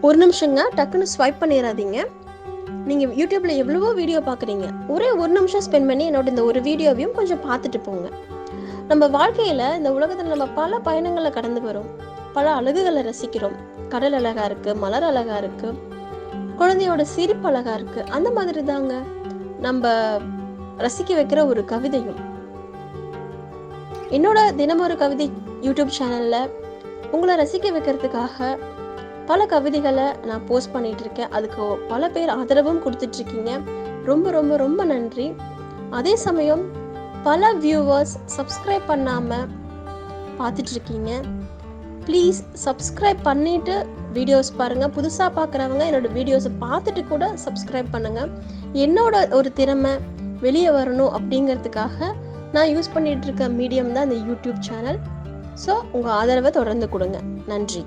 ஒரு நிமிஷங்க, டக்குன்னு ஸ்வைப் பண்ணிடாதீங்க. நீங்கள் யூடியூப்பில் எவ்வளவோ வீடியோ பார்க்குறீங்க, ஒரே ஒரு நிமிஷம் ஸ்பெண்ட் பண்ணி என்னோட இந்த ஒரு வீடியோவையும் கொஞ்சம் பார்த்துட்டு போங்க. நம்ம வாழ்க்கையில் இந்த உலகத்தில் நம்ம பல பயணங்களை கடந்து வரோம், பல அழகுகளை ரசிக்கிறோம். கடல் அழகாக இருக்குது, மலர் அழகாக இருக்குது, குழந்தையோட சிரிப்பு அழகாக இருக்குது. அந்த மாதிரி தாங்க நம்ம ரசிக்க வைக்கிற ஒரு கவிதையும். என்னோட தினமொரு கவிதை யூடியூப் சேனலில் உங்களை ரசிக்க வைக்கிறதுக்காக பல கவிதைகளை நான் போஸ்ட் பண்ணிட்டு இருக்கேன். அதுக்கு பல பேர் ஆதரவும் கொடுத்துட்ருக்கீங்க. ரொம்ப ரொம்ப ரொம்ப நன்றி. அதே சமயம் பல வியூவர்ஸ் சப்ஸ்கிரைப் பண்ணாமல் பார்த்துட்ருக்கீங்க. ப்ளீஸ் சப்ஸ்கிரைப் பண்ணிவிட்டு வீடியோஸ் பாருங்கள். புதுசாக பார்க்குறவங்க என்னோடய வீடியோஸை பார்த்துட்டு கூட சப்ஸ்கிரைப் பண்ணுங்கள். என்னோட ஒரு திறமை வெளியே வரணும் அப்படிங்கிறதுக்காக நான் யூஸ் பண்ணிகிட்ருக்க மீடியம் தான் இந்த யூடியூப் சேனல். ஸோ உங்கள் ஆதரவை தொடர்ந்து கொடுங்க. நன்றி.